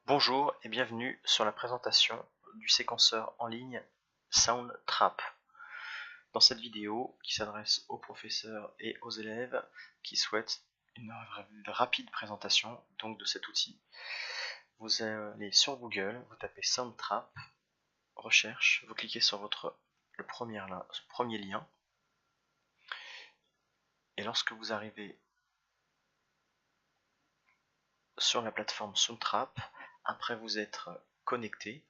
Bonjour et bienvenue sur la présentation du séquenceur en ligne Soundtrap. Dans cette vidéo qui s'adresse aux professeurs et aux élèves qui souhaitent une rapide présentation donc de cet outil, vous allez sur Google, vous tapez Soundtrap, recherche, vous cliquez sur le premier lien et lorsque vous arrivez sur la plateforme Soundtrap, après vous être connecté,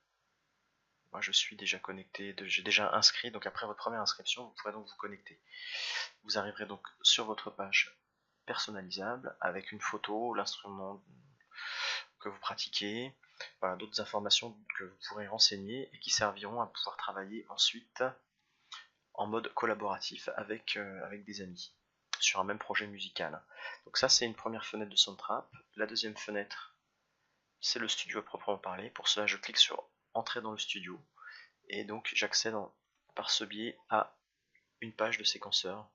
moi je suis déjà connecté, j'ai déjà inscrit, donc après votre première inscription, vous pourrez donc vous connecter. Vous arriverez donc sur votre page personnalisable avec une photo, l'instrument que vous pratiquez, voilà, d'autres informations que vous pourrez renseigner et qui serviront à pouvoir travailler ensuite en mode collaboratif avec des amis sur un même projet musical. Donc ça c'est une première fenêtre de Soundtrap. La deuxième fenêtre c'est le studio à proprement parler. Pour cela je clique sur entrer dans le studio et donc j'accède par ce biais à une page de séquenceur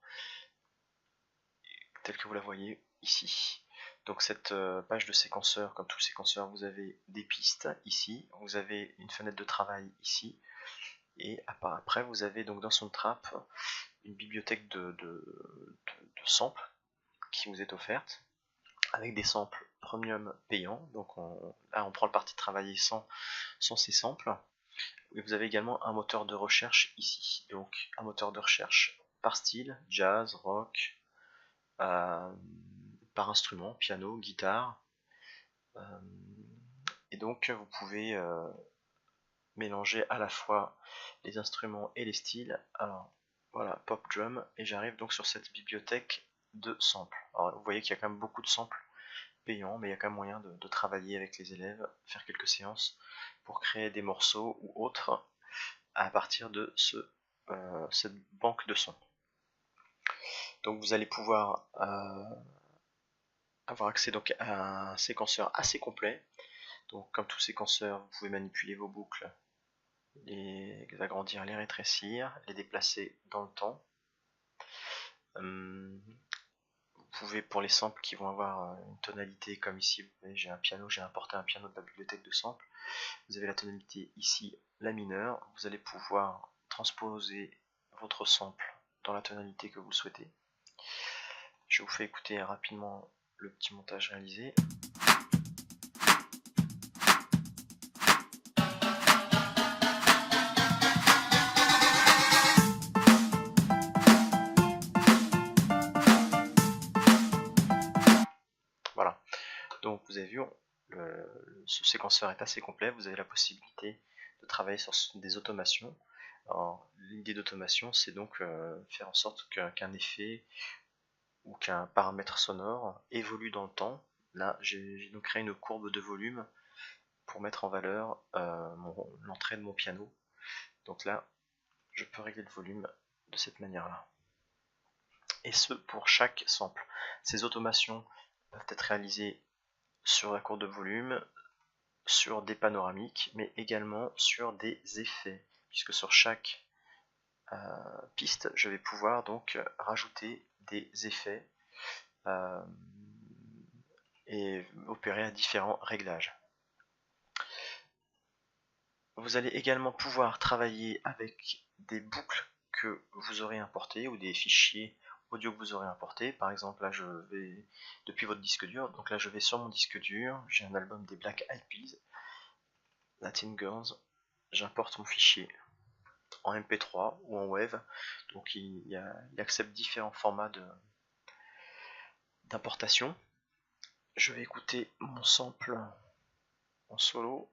telle que vous la voyez ici. Donc cette page de séquenceur, comme tout séquenceur, vous avez des pistes ici, vous avez une fenêtre de travail ici, et après vous avez donc dans Soundtrap une bibliothèque de samples qui vous est offerte, avec des samples premium payants, donc là on prend le parti de travailler sans ces samples. Et vous avez également un moteur de recherche ici, donc un moteur de recherche par style, jazz, rock, par instrument, piano, guitare, et donc vous pouvez mélanger à la fois les instruments et les styles. Alors voilà, pop drum, et j'arrive donc sur cette bibliothèque de samples. Alors vous voyez qu'il y a quand même beaucoup de samples payants, mais il y a quand même moyen de travailler avec les élèves, faire quelques séances pour créer des morceaux ou autres à partir de cette banque de sons. Donc vous allez pouvoir avoir accès donc à un séquenceur assez complet. Donc comme tout séquenceur, vous pouvez manipuler vos boucles, les agrandir, les rétrécir, les déplacer dans le temps. Vous pouvez, pour les samples qui vont avoir une tonalité, comme ici, vous voyez, j'ai un piano, j'ai importé un piano de la bibliothèque de samples. Vous avez la tonalité ici, la mineure. Vous allez pouvoir transposer votre sample dans la tonalité que vous souhaitez. Je vous fais écouter rapidement le petit montage réalisé. Voilà, donc vous avez vu, ce séquenceur est assez complet. Vous avez la possibilité de travailler sur des automations. L'idée d'automation, c'est donc faire en sorte qu'un effet ou qu'un paramètre sonore évolue dans le temps. Là, j'ai donc créé une courbe de volume pour mettre en valeur l'entrée de mon piano. Donc là, je peux régler le volume de cette manière-là. Et ce, pour chaque sample. Ces automations peuvent être réalisées sur la courbe de volume, sur des panoramiques, mais également sur des effets, puisque sur chaque piste, je vais pouvoir donc rajouter des effets et opérer à différents réglages. Vous allez également pouvoir travailler avec des boucles que vous aurez importées ou des fichiers audio que vous aurez importés. Par exemple, là je vais depuis votre disque dur, donc là je vais sur mon disque dur, j'ai un album des Black Eyed Peas, Latin Girls, j'importe mon fichier en MP3 ou en WAV, donc il accepte différents formats d'importation. Je vais écouter mon sample en solo.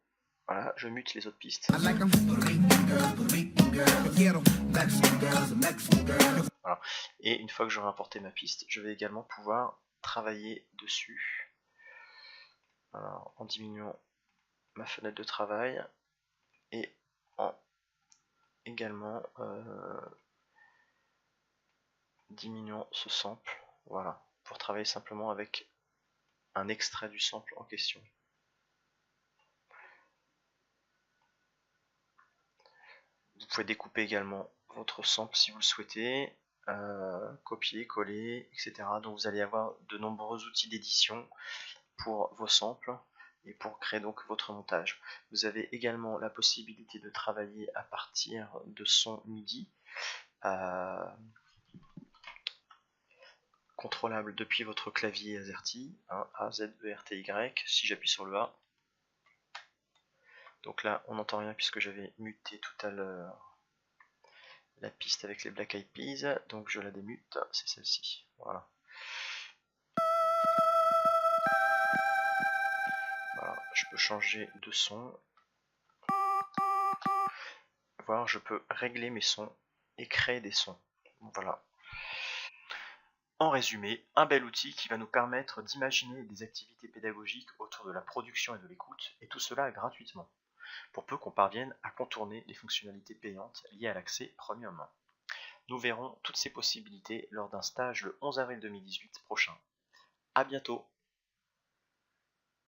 Voilà, je mute les autres pistes. Voilà. Et une fois que j'aurai importé ma piste, je vais également pouvoir travailler dessus. Alors, en diminuant ma fenêtre de travail et en également diminuant ce sample. Voilà, pour travailler simplement avec un extrait du sample en question. Vous pouvez découper également votre sample si vous le souhaitez, copier, coller, etc. Donc vous allez avoir de nombreux outils d'édition pour vos samples. et pour créer donc votre montage. Vous avez également la possibilité de travailler à partir de sons MIDI contrôlable depuis votre clavier AZERTY, A, Z, E, R, T, Y. Si j'appuie sur le A, donc là on n'entend rien puisque j'avais muté tout à l'heure la piste avec les Black Eyed Peas, donc je la démute, c'est celle-ci. Voilà. Voilà, je peux changer de son. Voir, je peux régler mes sons et créer des sons. Voilà. En résumé, un bel outil qui va nous permettre d'imaginer des activités pédagogiques autour de la production et de l'écoute, et tout cela gratuitement, pour peu qu'on parvienne à contourner les fonctionnalités payantes liées à l'accès premium. Nous verrons toutes ces possibilités lors d'un stage le 11 avril 2018 prochain. A bientôt!